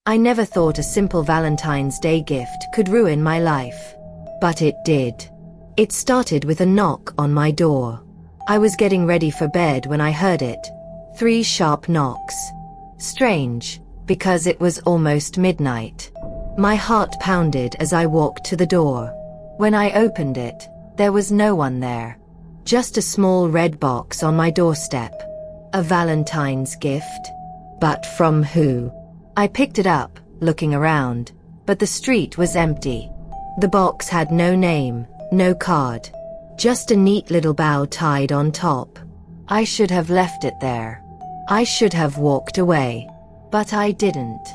I never thought a simple Valentine's Day gift could ruin my life. But it did. It started with a knock on my door. I was getting ready for bed when I heard it. 3 sharp knocks. Strange, because it was almost midnight. My heart pounded as I walked to the door. When I opened it, there was no one there. Just a small red box on my doorstep. A Valentine's gift? But from who? I picked it up, looking around, but the street was empty. The box had no name, no card. Just a neat little bow tied on top. I should have left it there. I should have walked away. But I didn't.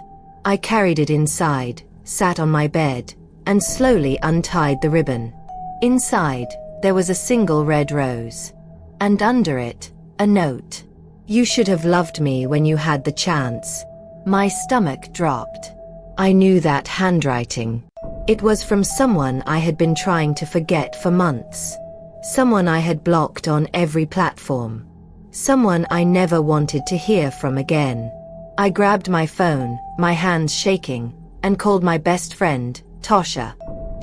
I carried it inside, sat on my bed, and slowly untied the ribbon. Inside, there was a single red rose. And under it, a note. You should have loved me when you had the chance. My stomach dropped. I knew that handwriting. It was from someone I had been trying to forget for months. Someone I had blocked on every platform. Someone I never wanted to hear from again. I grabbed my phone, my hands shaking, and called my best friend, Tosha.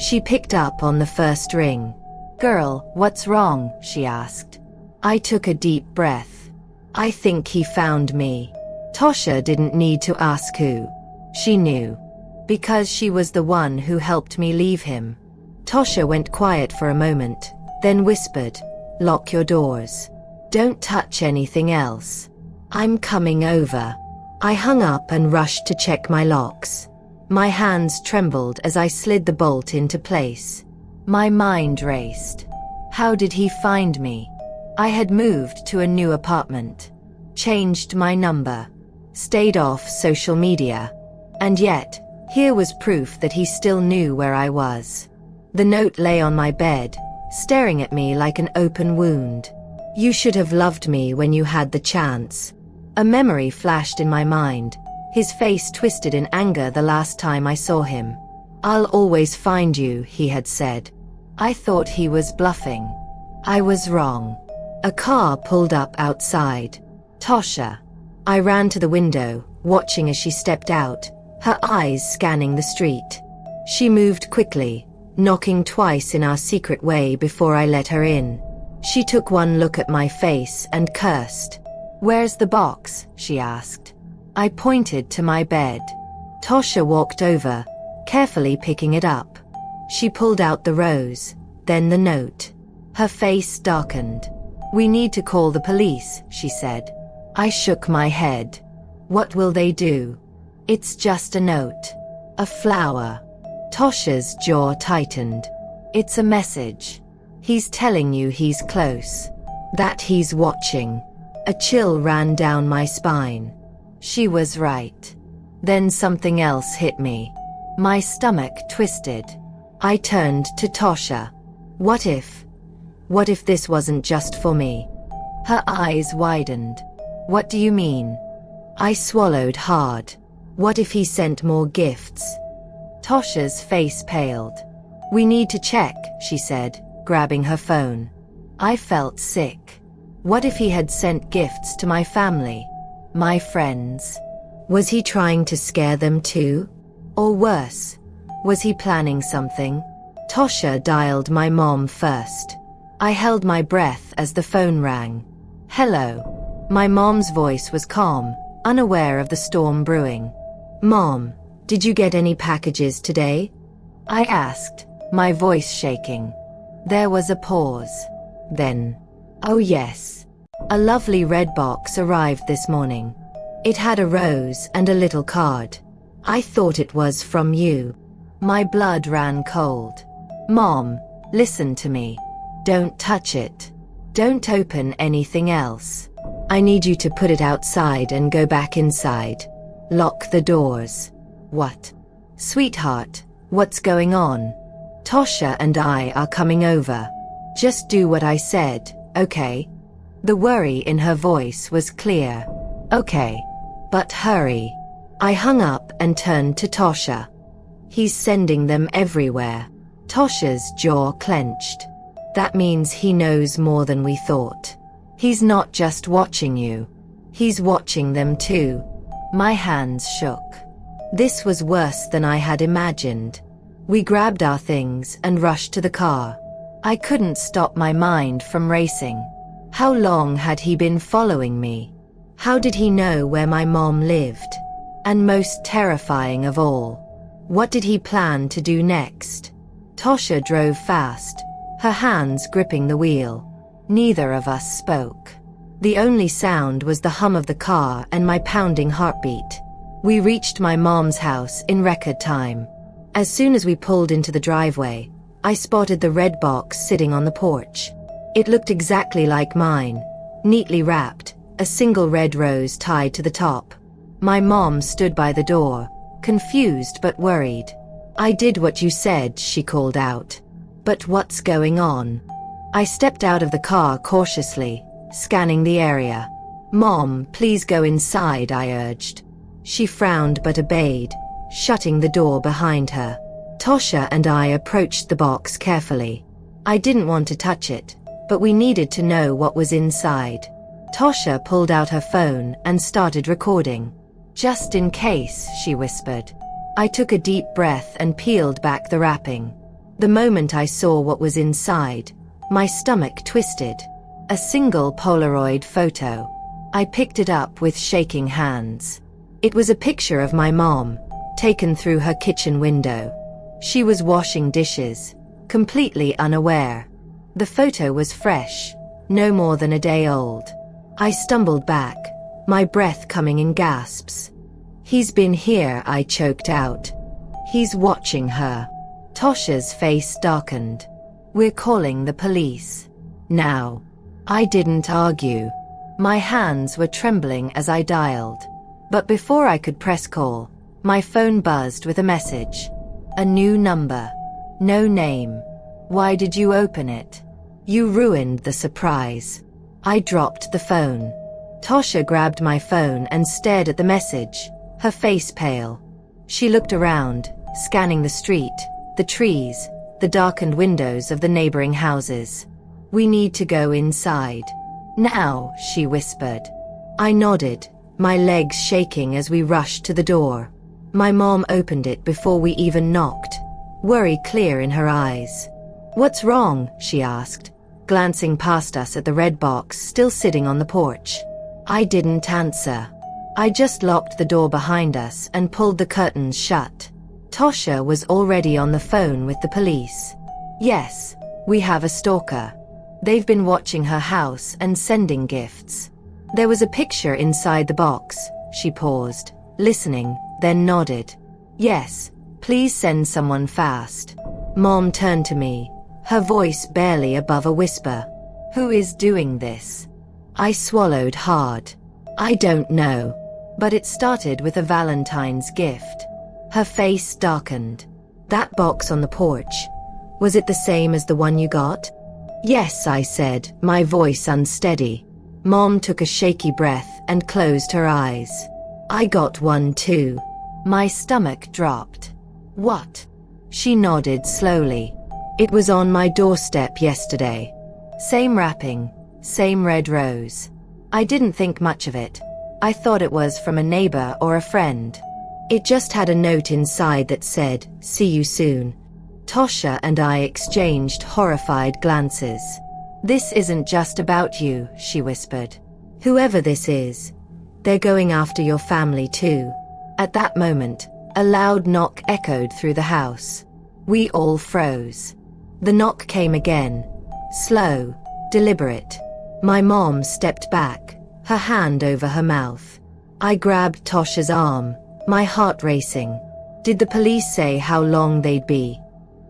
She picked up on the first ring. "Girl, what's wrong?" she asked. I took a deep breath. I think he found me. Tosha didn't need to ask who. She knew. Because she was the one who helped me leave him. Tosha went quiet for a moment, then whispered, "Lock your doors. Don't touch anything else. I'm coming over." I hung up and rushed to check my locks. My hands trembled as I slid the bolt into place. My mind raced. How did he find me? I had moved to a new apartment. Changed my number. Stayed off social media. And yet, here was proof that he still knew where I was. The note lay on my bed, staring at me like an open wound. You should have loved me when you had the chance. A memory flashed in my mind. His face twisted in anger the last time I saw him. "I'll always find you," he had said. I thought he was bluffing. I was wrong. A car pulled up outside. Tosha. I ran to the window, watching as she stepped out, her eyes scanning the street. She moved quickly, knocking twice in our secret way before I let her in. She took one look at my face and cursed. "Where's the box?" she asked. I pointed to my bed. Tosha walked over, carefully picking it up. She pulled out the rose, then the note. Her face darkened. "We need to call the police," she said. I shook my head. "What will they do?" "It's just a note. A flower." Tosha's jaw tightened. "It's a message. He's telling you he's close. That he's watching." A chill ran down my spine. She was right. Then something else hit me. My stomach twisted. I turned to Tosha. What if this wasn't just for me? Her eyes widened. "What do you mean?" I swallowed hard. What if he sent more gifts? Tosha's face paled. "We need to check," she said, grabbing her phone. I felt sick. What if he had sent gifts to my family? My friends? Was he trying to scare them too? Or worse, was he planning something? Tosha dialed my mom first. I held my breath as the phone rang. "Hello." My mom's voice was calm, unaware of the storm brewing. "Mom, did you get any packages today?" I asked, my voice shaking. There was a pause. Then, "Oh yes. A lovely red box arrived this morning. It had a rose and a little card. I thought it was from you." My blood ran cold. "Mom, listen to me. Don't touch it. Don't open anything else. I need you to put it outside and go back inside. Lock the doors." "What?" "Sweetheart, what's going on?" "Tosha and I are coming over. Just do what I said, okay?" The worry in her voice was clear. "Okay. But hurry." I hung up and turned to Tosha. "He's sending them everywhere." Tosha's jaw clenched. "That means he knows more than we thought. He's not just watching you. He's watching them too." My hands shook. This was worse than I had imagined. We grabbed our things and rushed to the car. I couldn't stop my mind from racing. How long had he been following me? How did he know where my mom lived? And most terrifying of all, what did he plan to do next? Tosha drove fast, her hands gripping the wheel. Neither of us spoke. The only sound was the hum of the car and my pounding heartbeat. We reached my mom's house in record time. As soon as we pulled into the driveway, I spotted the red box sitting on the porch. It looked exactly like mine, neatly wrapped, a single red rose tied to the top. My mom stood by the door, confused but worried. "I did what you said," she called out. "But what's going on?" I stepped out of the car cautiously, scanning the area. "Mom, please go inside," I urged. She frowned but obeyed, shutting the door behind her. Tosha and I approached the box carefully. I didn't want to touch it, but we needed to know what was inside. Tosha pulled out her phone and started recording. "Just in case," she whispered. I took a deep breath and peeled back the wrapping. The moment I saw what was inside, my stomach twisted. A single Polaroid photo. I picked it up with shaking hands. It was a picture of my mom, taken through her kitchen window. She was washing dishes, completely unaware. The photo was fresh, no more than a day old. I stumbled back, my breath coming in gasps. "He's been here," I choked out. "He's watching her." Tosha's face darkened. "We're calling the police. Now." I didn't argue. My hands were trembling as I dialed. But before I could press call, my phone buzzed with a message. A new number. No name. "Why did you open it? You ruined the surprise." I dropped the phone. Tosha grabbed my phone and stared at the message, her face pale. She looked around, scanning the street, the trees, the darkened windows of the neighboring houses. "We need to go inside. Now," she whispered. I nodded, my legs shaking as we rushed to the door. My mom opened it before we even knocked, worry clear in her eyes. "What's wrong?" she asked, glancing past us at the red box still sitting on the porch. I didn't answer. I just locked the door behind us and pulled the curtains shut. Tosha was already on the phone with the police. "Yes, we have a stalker. They've been watching her house and sending gifts." There was a picture inside the box. She paused, listening, then nodded. "Yes, please send someone fast." Mom turned to me, her voice barely above a whisper. "Who is doing this?" I swallowed hard. "I don't know. But it started with a Valentine's gift." Her face darkened. "That box on the porch, was it the same as the one you got?" "Yes," I said, my voice unsteady. Mom took a shaky breath and closed her eyes. "I got one too." My stomach dropped. "What?" She nodded slowly. "It was on my doorstep yesterday. Same wrapping, same red rose." I didn't think much of it. I thought it was from a neighbor or a friend. It just had a note inside that said, "See you soon." Tosha and I exchanged horrified glances. "This isn't just about you," she whispered. "Whoever this is, they're going after your family too." At that moment, a loud knock echoed through the house. We all froze. The knock came again. Slow, deliberate. My mom stepped back, her hand over her mouth. I grabbed Tosha's arm, my heart racing. Did the police say how long they'd be?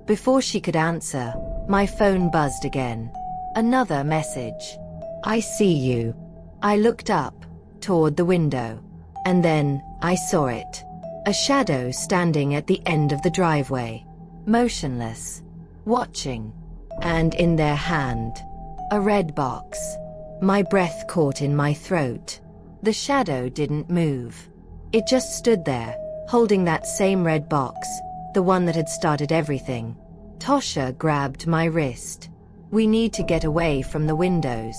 Before she could answer, my phone buzzed again. Another message. "I see you." I looked up, toward the window. And then, I saw it. A shadow standing at the end of the driveway. Motionless. Watching. And in their hand, a red box. My breath caught in my throat. The shadow didn't move. It just stood there, holding that same red box, the one that had started everything. Tosha grabbed my wrist. "We need to get away from the windows."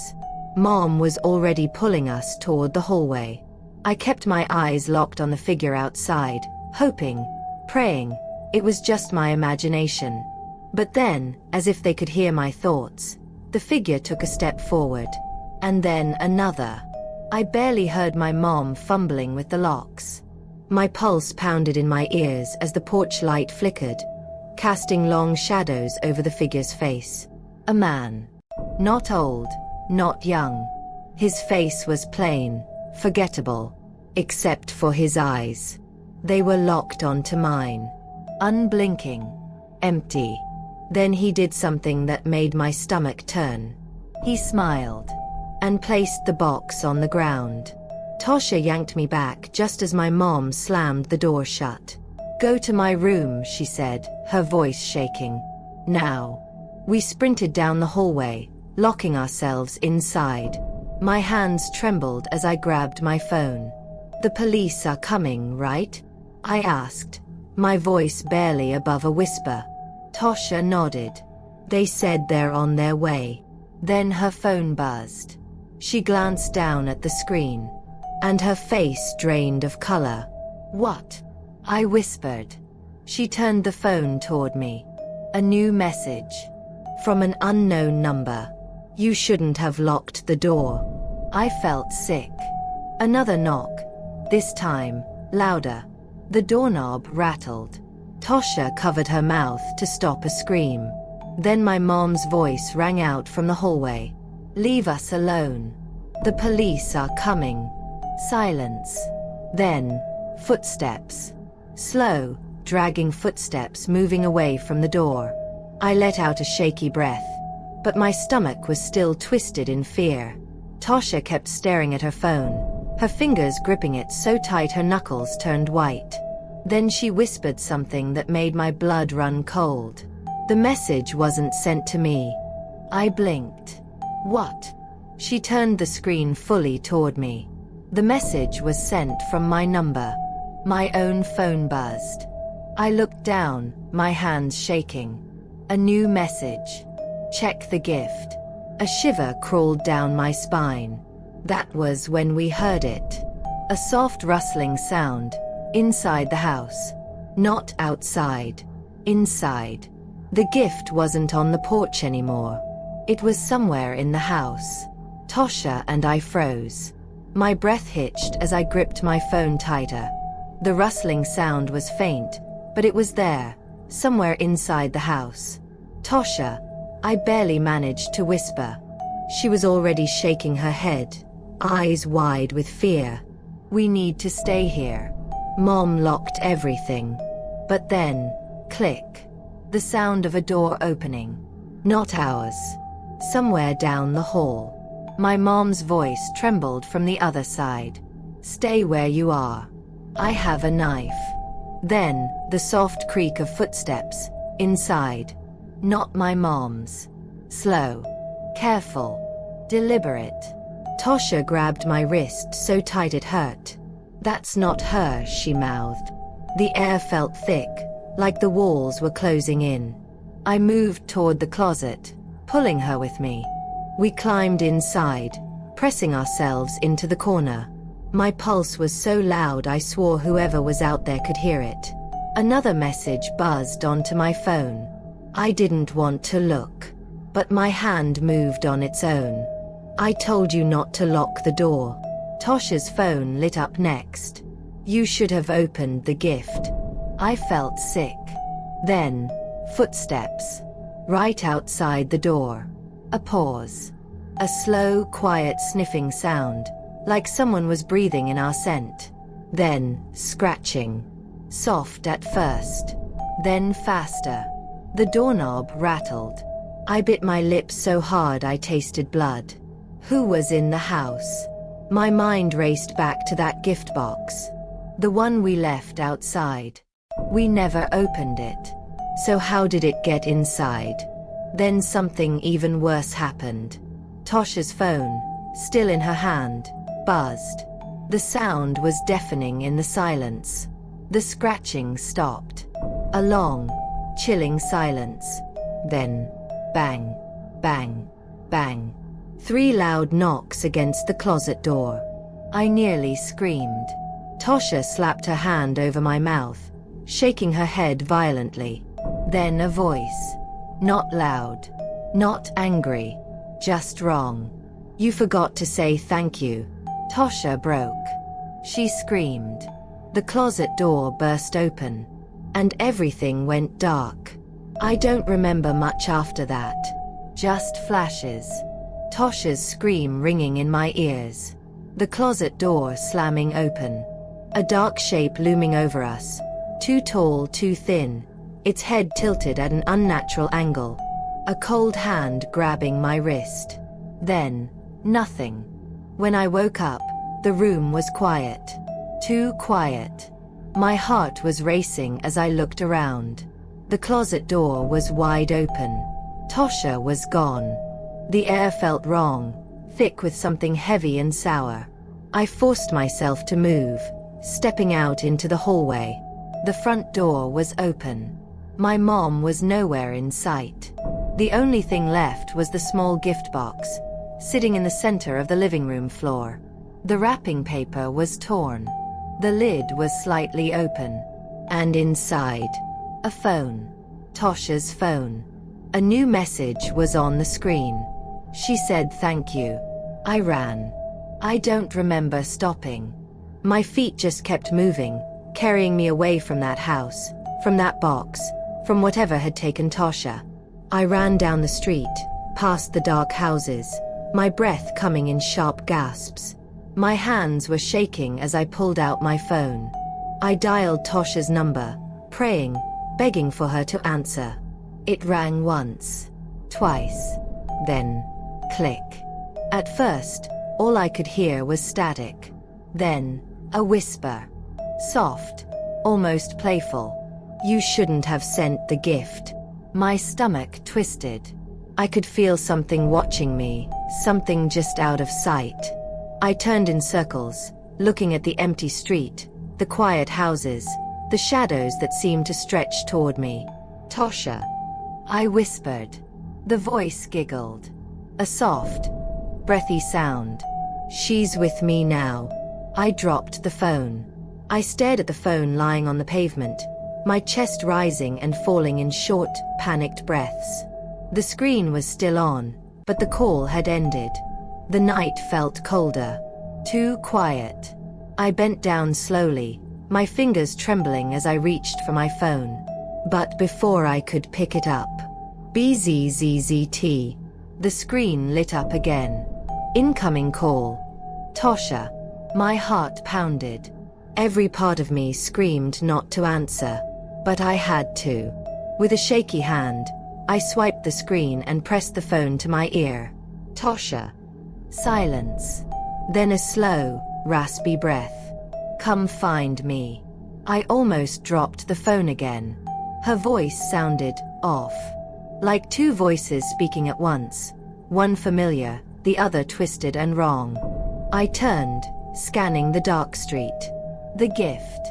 Mom was already pulling us toward the hallway. I kept my eyes locked on the figure outside, hoping, praying, it was just my imagination. But then, as if they could hear my thoughts, the figure took a step forward. And then another. I barely heard my mom fumbling with the locks. My pulse pounded in my ears as the porch light flickered, casting long shadows over the figure's face. A man. Not old, not young. His face was plain, forgettable, except for his eyes. They were locked onto mine. Unblinking. Empty. Then he did something that made my stomach turn. He smiled and placed the box on the ground. Tosha yanked me back just as my mom slammed the door shut. "Go to my room," she said, her voice shaking. "Now." We sprinted down the hallway, locking ourselves inside. My hands trembled as I grabbed my phone. "The police are coming, right?" I asked, my voice barely above a whisper. Tosha nodded. "They said they're on their way." Then her phone buzzed. She glanced down at the screen, and her face drained of color. "What?" I whispered. She turned the phone toward me. A new message. From an unknown number. "You shouldn't have locked the door." I felt sick. Another knock. This time, louder. The doorknob rattled. Tosha covered her mouth to stop a scream. Then my mom's voice rang out from the hallway. "Leave us alone. The police are coming." Silence. Then, footsteps. Slow, dragging footsteps moving away from the door. I let out a shaky breath, but my stomach was still twisted in fear. Tosha kept staring at her phone, her fingers gripping it so tight her knuckles turned white. Then she whispered something that made my blood run cold. The message wasn't sent to me. I blinked. "What?" She turned the screen fully toward me. The message was sent from my number. My own phone buzzed. I looked down, my hands shaking. A new message. "Check the gift." A shiver crawled down my spine. That was when we heard it. A soft rustling sound. Inside the house. Not outside. Inside. The gift wasn't on the porch anymore. It was somewhere in the house. Tosha and I froze. My breath hitched as I gripped my phone tighter. The rustling sound was faint, but it was there, somewhere inside the house. "Tosha," I barely managed to whisper. She was already shaking her head, eyes wide with fear. "We need to stay here." Mom locked everything. But then, click. The sound of a door opening. Not ours. Somewhere down the hall. My mom's voice trembled from the other side. "Stay where you are. I have a knife." Then, the soft creak of footsteps. Inside. Not my mom's. Slow. Careful. Deliberate. Tosha grabbed my wrist so tight it hurt. "That's not her," she mouthed. The air felt thick, like the walls were closing in. I moved toward the closet, pulling her with me. We climbed inside, pressing ourselves into the corner. My pulse was so loud I swore whoever was out there could hear it. Another message buzzed onto my phone. I didn't want to look, but my hand moved on its own. "I told you not to lock the door." Tosha's phone lit up next. "You should have opened the gift." I felt sick. Then, footsteps. Right outside the door. A pause. A slow, quiet sniffing sound, like someone was breathing in our scent. Then, scratching. Soft at first. Then faster. The doorknob rattled. I bit my lips so hard I tasted blood. Who was in the house? My mind raced back to that gift box. The one we left outside. We never opened it. So how did it get inside? Then something even worse happened. Tosha's phone, still in her hand, buzzed. The sound was deafening in the silence. The scratching stopped. A long, chilling silence. Then, bang, bang, bang. 3 loud knocks against the closet door. I nearly screamed. Tosha slapped her hand over my mouth, shaking her head violently. Then a voice. Not loud. Not angry. Just wrong. You forgot to say thank you. Tosha broke. She screamed. The closet door burst open. And everything went dark. I don't remember much after that. Just flashes. Tosha's scream ringing in my ears. The closet door slamming open. A dark shape looming over us. Too tall, too thin. Its head tilted at an unnatural angle. A cold hand grabbing my wrist. Then, nothing. When I woke up, the room was quiet. Too quiet. My heart was racing as I looked around. The closet door was wide open. Tosha was gone. The air felt wrong, thick with something heavy and sour. I forced myself to move, stepping out into the hallway. The front door was open. My mom was nowhere in sight. The only thing left was the small gift box, sitting in the center of the living room floor. The wrapping paper was torn. The lid was slightly open. And inside, a phone. Tosha's phone. A new message was on the screen. She said thank you. I ran. I don't remember stopping. My feet just kept moving, carrying me away from that house, from that box, from whatever had taken Tosha. I ran down the street, past the dark houses, my breath coming in sharp gasps. My hands were shaking as I pulled out my phone. I dialed Tosha's number, praying, begging for her to answer. It rang once, twice, then, click. At first, all I could hear was static. Then, a whisper. Soft, almost playful. You shouldn't have sent the gift. My stomach twisted. I could feel something watching me, something just out of sight. I turned in circles, looking at the empty street, the quiet houses, the shadows that seemed to stretch toward me. Tosha. I whispered. The voice giggled. A soft, breathy sound. She's with me now. I dropped the phone. I stared at the phone lying on the pavement, my chest rising and falling in short, panicked breaths. The screen was still on, but the call had ended. The night felt colder. Too quiet. I bent down slowly, my fingers trembling as I reached for my phone. But before I could pick it up, BZZZT. The screen lit up again. Incoming call. Tosha. My heart pounded. Every part of me screamed not to answer. But I had to. With a shaky hand, I swiped the screen and pressed the phone to my ear. Tosha. Silence. Then a slow, raspy breath. Come find me. I almost dropped the phone again. Her voice sounded off. Like two voices speaking at once. One familiar, the other twisted and wrong. I turned, scanning the dark street. The gift.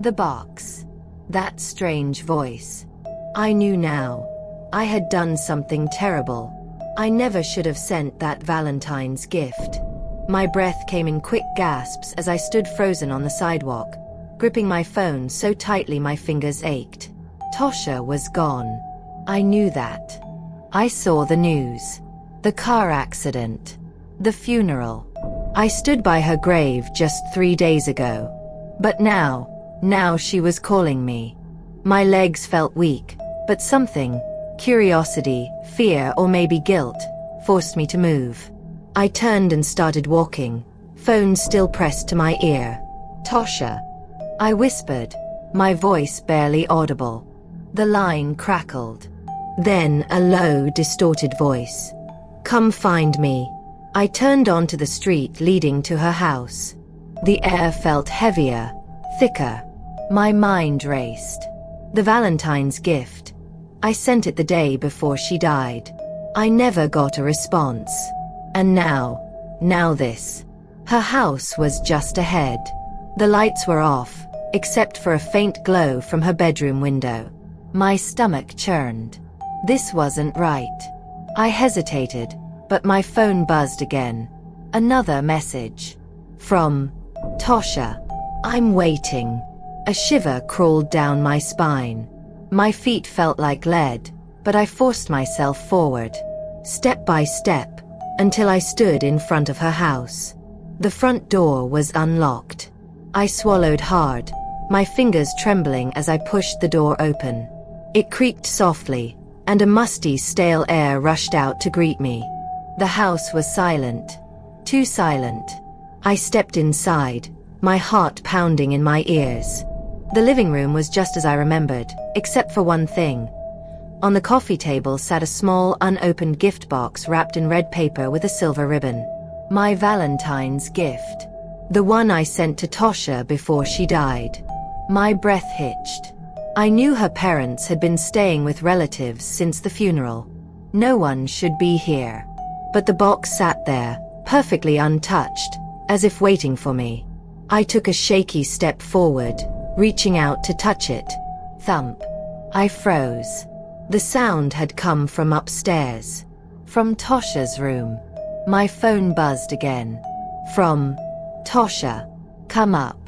The box. That strange voice. I knew now. I had done something terrible. I never should have sent that Valentine's gift. My breath came in quick gasps as I stood frozen on the sidewalk, gripping my phone so tightly my fingers ached. Tosha was gone. I knew that. I saw the news. The car accident. The funeral. I stood by her grave just 3 days ago. But now she was calling me. My legs felt weak, but something, curiosity, fear, or maybe guilt, forced me to move. I turned and started walking, phone still pressed to my ear. Tosha. I whispered, my voice barely audible. The line crackled. Then a low, distorted voice. Come find me. I turned onto the street leading to her house. The air felt heavier, thicker. My mind raced. The Valentine's gift. I sent it the day before she died. I never got a response. And now this. Her house was just ahead. The lights were off, except for a faint glow from her bedroom window. My stomach churned. This wasn't right. I hesitated, but my phone buzzed again. Another message. From Tosha. I'm waiting. A shiver crawled down my spine. My feet felt like lead, but I forced myself forward, step by step, until I stood in front of her house. The front door was unlocked. I swallowed hard, my fingers trembling as I pushed the door open. It creaked softly, and a musty, stale air rushed out to greet me. The house was silent. Too silent. I stepped inside, my heart pounding in my ears. The living room was just as I remembered, except for one thing. On the coffee table sat a small, unopened gift box wrapped in red paper with a silver ribbon. My Valentine's gift. The one I sent to Tosha before she died. My breath hitched. I knew her parents had been staying with relatives since the funeral. No one should be here. But the box sat there, perfectly untouched, as if waiting for me. I took a shaky step forward, reaching out to touch it. Thump. I froze. The sound had come from upstairs. From Tosha's room. My phone buzzed again. From Tosha. Come up.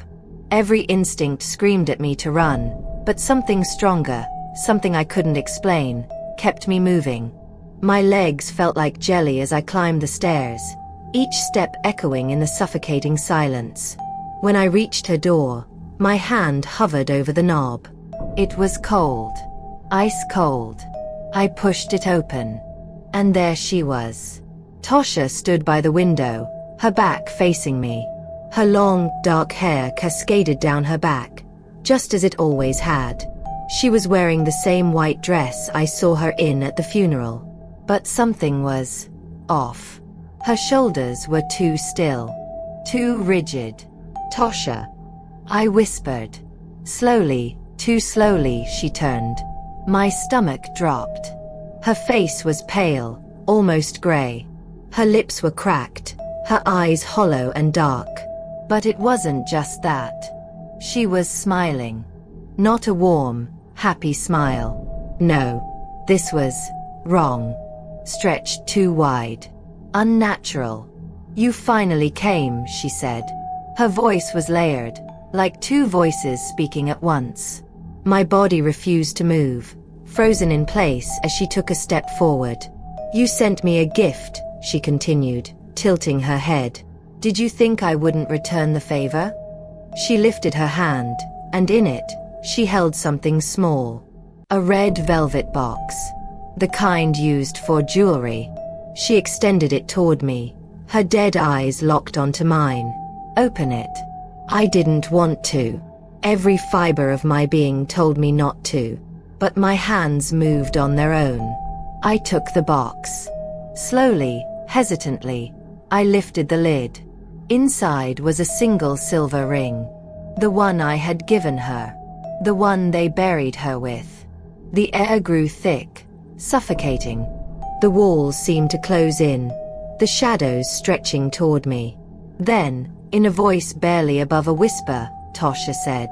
Every instinct screamed at me to run, but something stronger, something I couldn't explain, kept me moving. My legs felt like jelly as I climbed the stairs, each step echoing in the suffocating silence. When I reached her door, my hand hovered over the knob. It was cold. Ice cold. I pushed it open. And there she was. Tosha stood by the window, her back facing me. Her long, dark hair cascaded down her back, just as it always had. She was wearing the same white dress I saw her in at the funeral. But something was off. Her shoulders were too still, too rigid. Tosha. I whispered. Slowly, too slowly, she turned. My stomach dropped. Her face was pale, almost gray. Her lips were cracked, her eyes hollow and dark. But it wasn't just that. She was smiling. Not a warm, happy smile. No. This was wrong. Stretched too wide. Unnatural. You finally came, she said. Her voice was layered, like two voices speaking at once. My body refused to move, frozen in place as she took a step forward. You sent me a gift, she continued, tilting her head. Did you think I wouldn't return the favor? She lifted her hand, and in it, she held something small. A red velvet box. The kind used for jewelry. She extended it toward me, her dead eyes locked onto mine. Open it. I didn't want to. Every fiber of my being told me not to. But my hands moved on their own. I took the box. Slowly, hesitantly, I lifted the lid. Inside was a single silver ring. The one I had given her. The one they buried her with. The air grew thick, suffocating. The walls seemed to close in, the shadows stretching toward me. Then, in a voice barely above a whisper, Tosha said,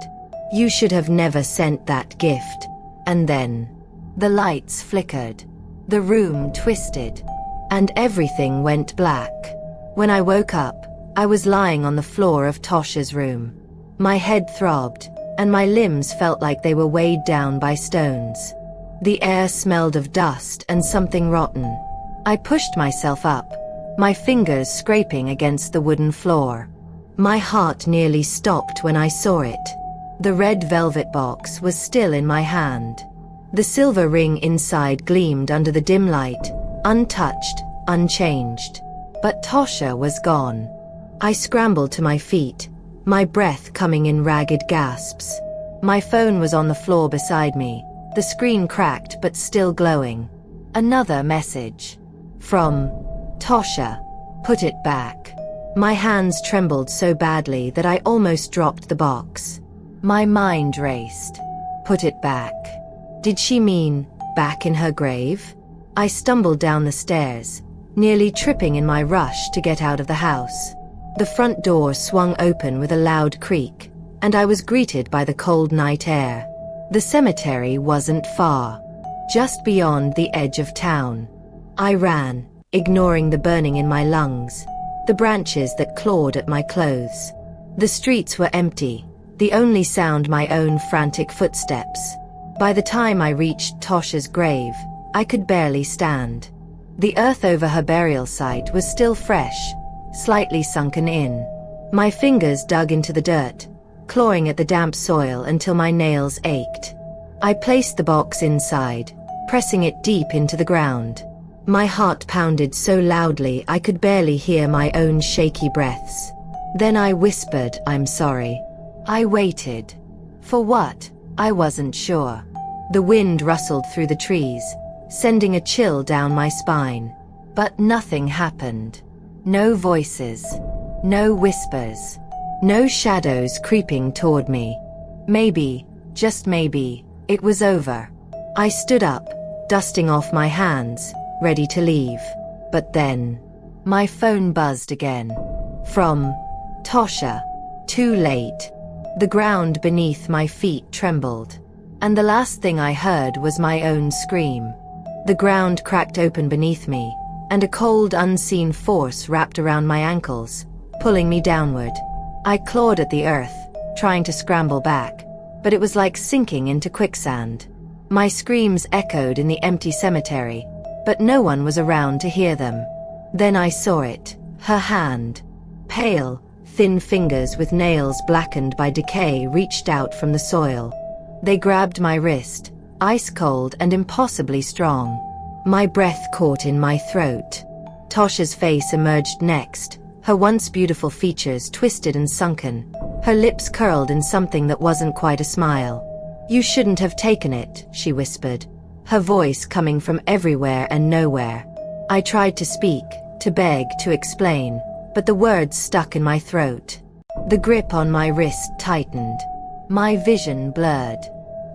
"You should have never sent that gift." And then, the lights flickered. The room twisted. And everything went black. When I woke up, I was lying on the floor of Tosha's room. My head throbbed, and my limbs felt like they were weighed down by stones. The air smelled of dust and something rotten. I pushed myself up, my fingers scraping against the wooden floor. My heart nearly stopped when I saw it. The red velvet box was still in my hand. The silver ring inside gleamed under the dim light, untouched, unchanged. But Tosha was gone. I scrambled to my feet, my breath coming in ragged gasps. My phone was on the floor beside me, the screen cracked but still glowing. Another message. From Tosha. Put it back. My hands trembled so badly that I almost dropped the box. My mind raced. Put it back. Did she mean back in her grave? I stumbled down the stairs, nearly tripping in my rush to get out of the house. The front door swung open with a loud creak, and I was greeted by the cold night air. The cemetery wasn't far, just beyond the edge of town. I ran, ignoring the burning in my lungs, the branches that clawed at my clothes. The streets were empty, The only sound my own frantic footsteps. By the time I reached Tosha's grave, I could barely stand. The earth over her burial site was still fresh, slightly sunken in. My fingers dug into the dirt, clawing at the damp soil until my nails ached. I placed the box inside, pressing it deep into the ground. My heart pounded so loudly I could barely hear my own shaky breaths. Then I whispered, "I'm sorry." I waited. For what? I wasn't sure. The wind rustled through the trees, sending a chill down my spine. But nothing happened. No voices. No whispers. No shadows creeping toward me. Maybe, just maybe, it was over. I stood up, dusting off my hands, ready to leave. But then, my phone buzzed again. From Tosha. Too late. The ground beneath my feet trembled. And the last thing I heard was my own scream. The ground cracked open beneath me, and a cold, unseen force wrapped around my ankles, pulling me downward. I clawed at the earth, trying to scramble back, but it was like sinking into quicksand. My screams echoed in the empty cemetery, but no one was around to hear them. Then I saw it, her hand. Pale, thin fingers with nails blackened by decay reached out from the soil. They grabbed my wrist, ice cold and impossibly strong. My breath caught in my throat. Tosha's face emerged next, her once beautiful features twisted and sunken, her lips curled in something that wasn't quite a smile. "You shouldn't have taken it," she whispered, her voice coming from everywhere and nowhere. I tried to speak, to beg, to explain, but the words stuck in my throat. The grip on my wrist tightened. My vision blurred.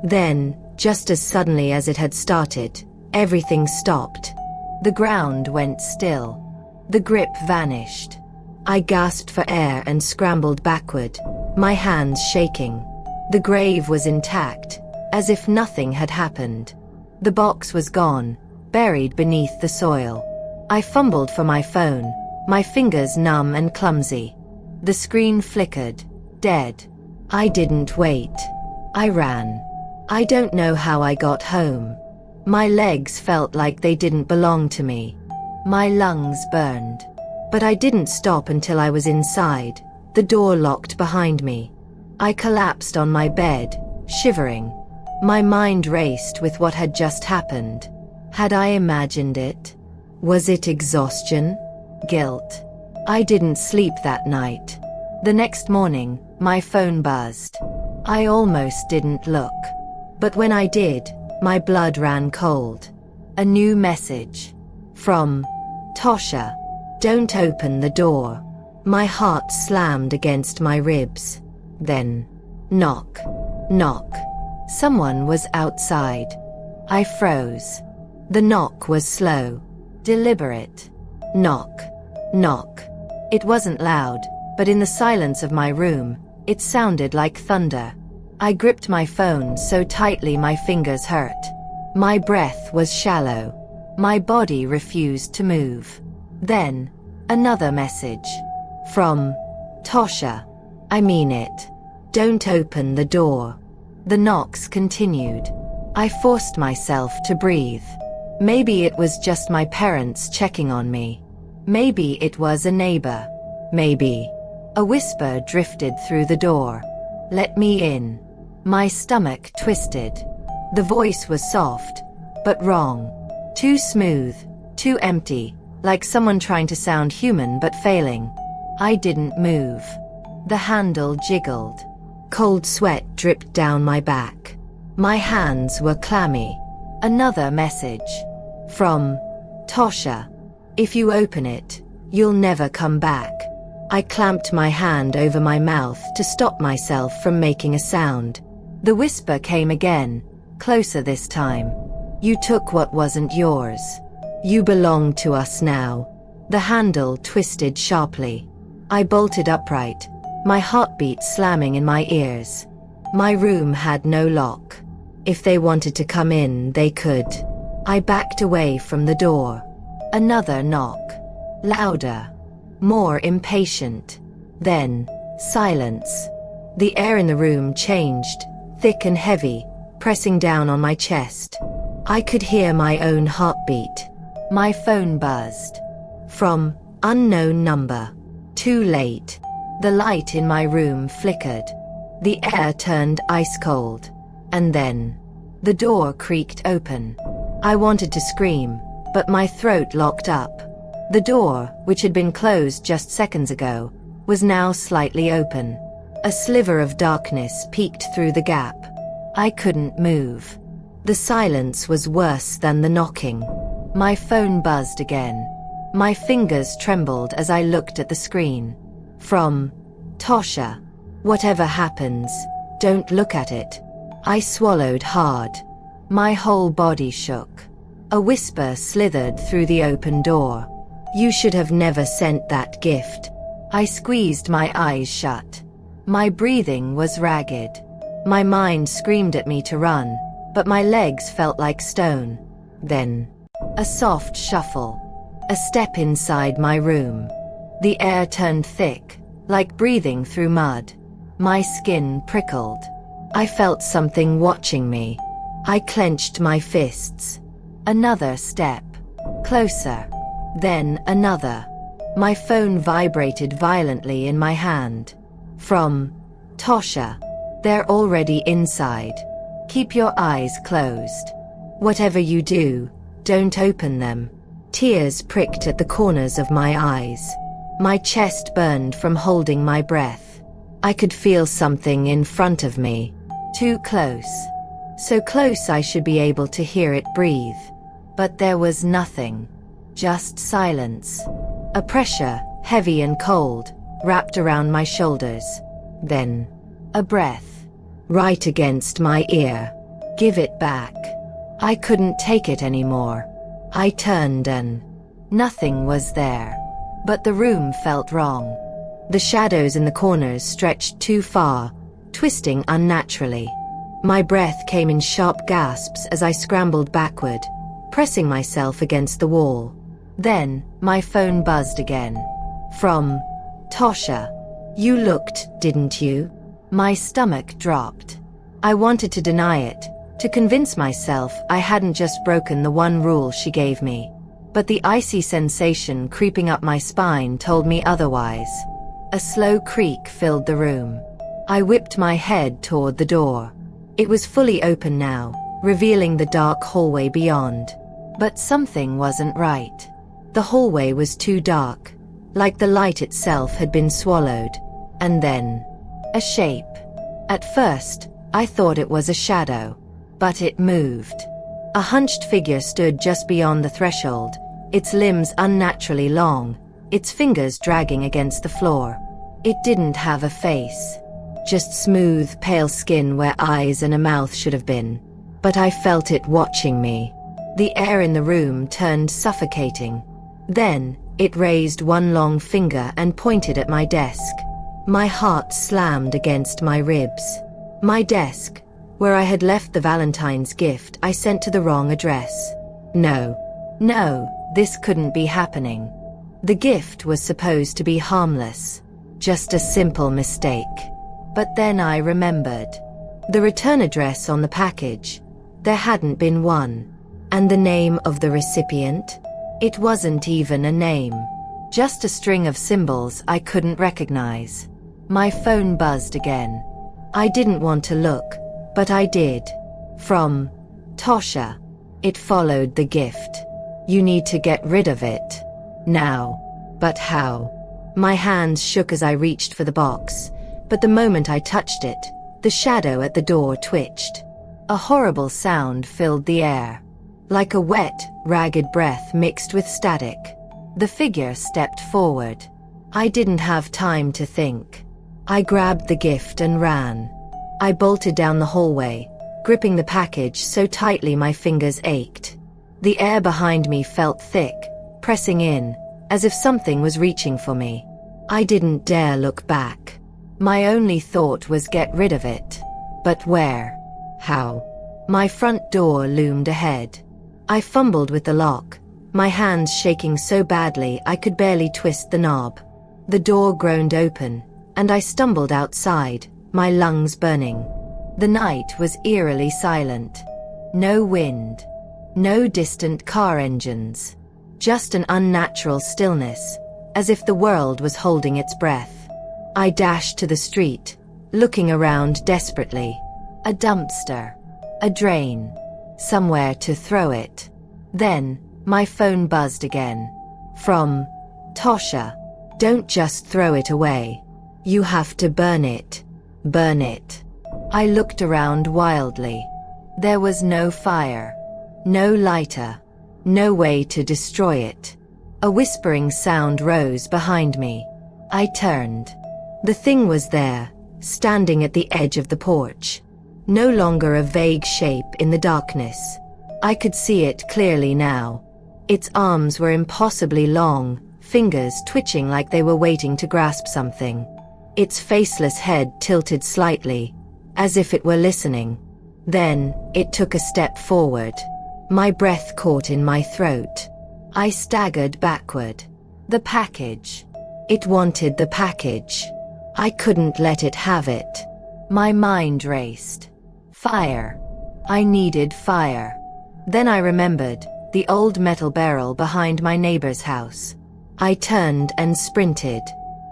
Then, just as suddenly as it had started, everything stopped. The ground went still. The grip vanished. I gasped for air and scrambled backward, my hands shaking. The grave was intact, as if nothing had happened. The box was gone, buried beneath the soil. I fumbled for my phone, my fingers numb and clumsy. The screen flickered, dead. I didn't wait. I ran. I don't know how I got home. My legs felt like they didn't belong to me. My lungs burned. But I didn't stop until I was inside, the door locked behind me. I collapsed on my bed, shivering. My mind raced with what had just happened. Had I imagined it? Was it exhaustion? Guilt? I didn't sleep that night. The next morning, my phone buzzed. I almost didn't look. But when I did, my blood ran cold. A new message. From Tosha. Don't open the door. My heart slammed against my ribs. Then, knock. Knock. Someone was outside. I froze. The knock was slow, deliberate. Knock. Knock. It wasn't loud, but in the silence of my room, it sounded like thunder. I gripped my phone so tightly my fingers hurt. My breath was shallow. My body refused to move. Then, another message. From Tosha. I mean it. Don't open the door. The knocks continued. I forced myself to breathe. Maybe it was just my parents checking on me. Maybe it was a neighbor. Maybe. A whisper drifted through the door. Let me in. My stomach twisted. The voice was soft, but wrong. Too smooth, too empty, like someone trying to sound human but failing. I didn't move. The handle jiggled. Cold sweat dripped down my back. My hands were clammy. Another message. From Tosha. If you open it, you'll never come back. I clamped my hand over my mouth to stop myself from making a sound. The whisper came again, closer this time. You took what wasn't yours. You belong to us now. The handle twisted sharply. I bolted upright, my heartbeat slamming in my ears. My room had no lock. If they wanted to come in, they could. I backed away from the door. Another knock. Louder. More impatient. Then, silence. The air in the room changed, thick and heavy, pressing down on my chest. I could hear my own heartbeat. My phone buzzed. From unknown number. Too late. The light in my room flickered. The air turned ice cold. And then, the door creaked open. I wanted to scream, but my throat locked up. The door, which had been closed just seconds ago, was now slightly open. A sliver of darkness peeked through the gap. I couldn't move. The silence was worse than the knocking. My phone buzzed again. My fingers trembled as I looked at the screen. From Tosha. Whatever happens, don't look at it. I swallowed hard. My whole body shook. A whisper slithered through the open door. You should have never sent that gift. I squeezed my eyes shut. My breathing was ragged. My mind screamed at me to run, but my legs felt like stone. Then, a soft shuffle. A step inside my room. The air turned thick, like breathing through mud. My skin prickled. I felt something watching me. I clenched my fists. Another step. Closer. Then another. My phone vibrated violently in my hand. From Tosha. They're already inside. Keep your eyes closed. Whatever you do, don't open them. Tears pricked at the corners of my eyes. My chest burned from holding my breath. I could feel something in front of me. Too close. So close I should be able to hear it breathe. But there was nothing. Just silence. A pressure, heavy and cold, wrapped around my shoulders. Then, a breath. Right against my ear. Give it back. I couldn't take it anymore. I turned and nothing was there. But the room felt wrong. The shadows in the corners stretched too far, twisting unnaturally. My breath came in sharp gasps as I scrambled backward, pressing myself against the wall. Then, my phone buzzed again. From Tosha. You looked, didn't you? My stomach dropped. I wanted to deny it, to convince myself I hadn't just broken the one rule she gave me. But the icy sensation creeping up my spine told me otherwise. A slow creak filled the room. I whipped my head toward the door. It was fully open now, revealing the dark hallway beyond. But something wasn't right. The hallway was too dark, like the light itself had been swallowed. And then, a shape. At first, I thought it was a shadow. But it moved. A hunched figure stood just beyond the threshold, its limbs unnaturally long, its fingers dragging against the floor. It didn't have a face. Just smooth, pale skin where eyes and a mouth should have been. But I felt it watching me. The air in the room turned suffocating. Then, it raised one long finger and pointed at my desk. My heart slammed against my ribs. My desk, where I had left the Valentine's gift I sent to the wrong address. No, this couldn't be happening. The gift was supposed to be harmless. Just a simple mistake. But then I remembered. The return address on the package. There hadn't been one. And the name of the recipient? It wasn't even a name. Just a string of symbols I couldn't recognize. My phone buzzed again. I didn't want to look, but I did. From Tosha. It followed the gift. You need to get rid of it. Now. But how? My hands shook as I reached for the box, but the moment I touched it, the shadow at the door twitched. A horrible sound filled the air. Like a wet, ragged breath mixed with static. The figure stepped forward. I didn't have time to think. I grabbed the gift and ran. I bolted down the hallway, gripping the package so tightly my fingers ached. The air behind me felt thick, pressing in, as if something was reaching for me. I didn't dare look back. My only thought was get rid of it. But where? How? My front door loomed ahead. I fumbled with the lock, my hands shaking so badly I could barely twist the knob. The door groaned open, and I stumbled outside, my lungs burning. The night was eerily silent. No wind. No distant car engines. Just an unnatural stillness, as if the world was holding its breath. I dashed to the street, looking around desperately. A dumpster. A drain. Somewhere to throw it. Then, my phone buzzed again. From Tosha. Don't just throw it away. You have to burn it. Burn it. I looked around wildly. There was no fire. No lighter. No way to destroy it. A whispering sound rose behind me. I turned. The thing was there, standing at the edge of the porch. No longer a vague shape in the darkness. I could see it clearly now. Its arms were impossibly long, fingers twitching like they were waiting to grasp something. Its faceless head tilted slightly, as if it were listening. Then, it took a step forward. My breath caught in my throat. I staggered backward. The package. It wanted the package. I couldn't let it have it. My mind raced. Fire. I needed fire. Then I remembered the old metal barrel behind my neighbor's house. I turned and sprinted.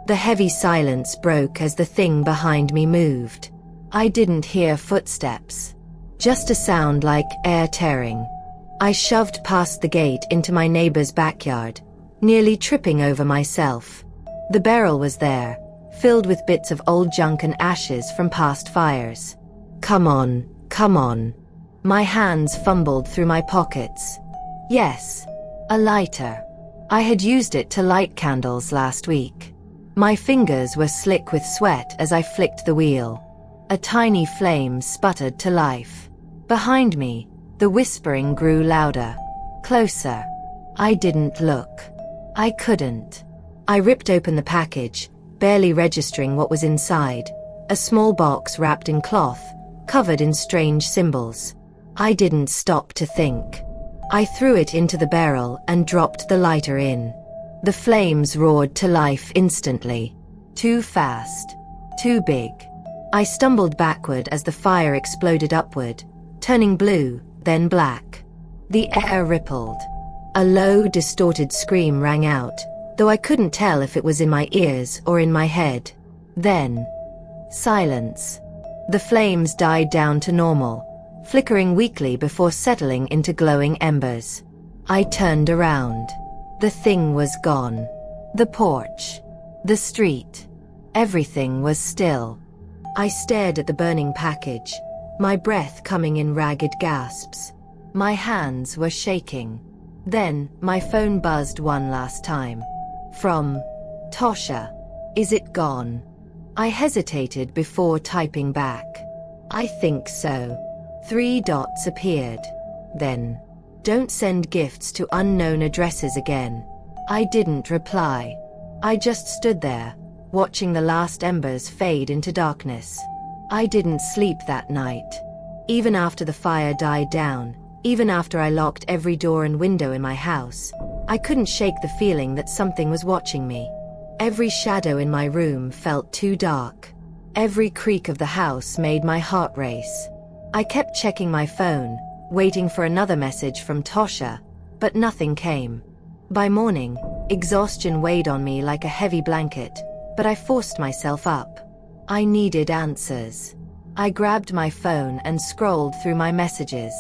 The heavy silence broke as the thing behind me moved. I didn't hear footsteps. Just a sound like air tearing. I shoved past the gate into my neighbor's backyard, nearly tripping over myself. The barrel was there, filled with bits of old junk and ashes from past fires. Come on, come on. My hands fumbled through my pockets. Yes, a lighter. I had used it to light candles last week. My fingers were slick with sweat as I flicked the wheel. A tiny flame sputtered to life. Behind me, the whispering grew louder. Closer. I didn't look. I couldn't. I ripped open the package, barely registering what was inside. A small box wrapped in cloth, covered in strange symbols. I didn't stop to think. I threw it into the barrel and dropped the lighter in. The flames roared to life instantly. Too fast. Too big. I stumbled backward as the fire exploded upward, turning blue, then black. The air rippled. A low, distorted scream rang out, though I couldn't tell if it was in my ears or in my head. Then, silence. The flames died down to normal, flickering weakly before settling into glowing embers. I turned around. The thing was gone. The porch. The street. Everything was still. I stared at the burning package, my breath coming in ragged gasps. My hands were shaking. Then, my phone buzzed one last time. From Tosha. Is it gone? I hesitated before typing back. I think so. 3 dots appeared. Then, don't send gifts to unknown addresses again. I didn't reply. I just stood there, watching the last embers fade into darkness. I didn't sleep that night. Even after the fire died down, even after I locked every door and window in my house, I couldn't shake the feeling that something was watching me. Every shadow in my room felt too dark. Every creak of the house made my heart race. I kept checking my phone, waiting for another message from Tosha, but nothing came. By morning, exhaustion weighed on me like a heavy blanket, but I forced myself up. I needed answers. I grabbed my phone and scrolled through my messages.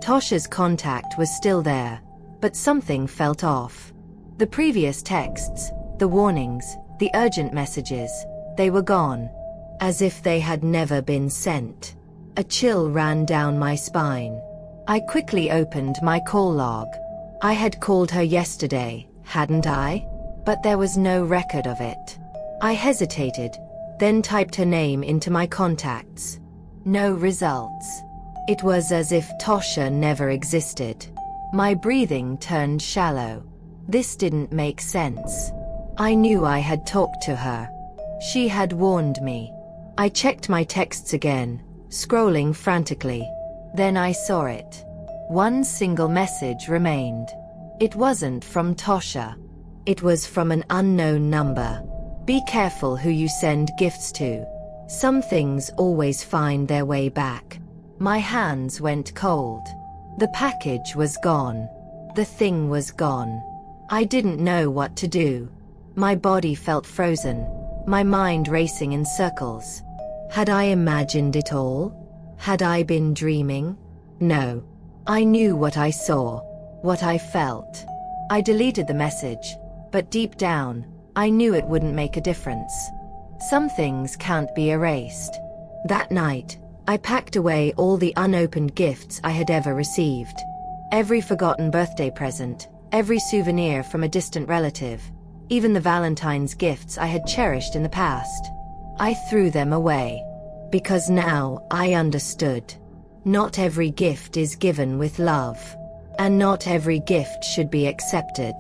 Tosha's contact was still there, but something felt off. The previous texts, the warnings, the urgent messages, they were gone. As if they had never been sent. A chill ran down my spine. I quickly opened my call log. I had called her yesterday, hadn't I? But there was no record of it. I hesitated, then typed her name into my contacts. No results. It was as if Tosha never existed. My breathing turned shallow. This didn't make sense. I knew I had talked to her. She had warned me. I checked my texts again, scrolling frantically. Then I saw it. One single message remained. It wasn't from Tosha. It was from an unknown number. Be careful who you send gifts to. Some things always find their way back. My hands went cold. The package was gone. The thing was gone. I didn't know what to do. My body felt frozen, my mind racing in circles. Had I imagined it all? Had I been dreaming? No. I knew what I saw, what I felt. I deleted the message, but deep down, I knew it wouldn't make a difference. Some things can't be erased. That night, I packed away all the unopened gifts I had ever received. Every forgotten birthday present, every souvenir from a distant relative, even the Valentine's gifts I had cherished in the past. I threw them away. Because now I understood. Not every gift is given with love. And not every gift should be accepted.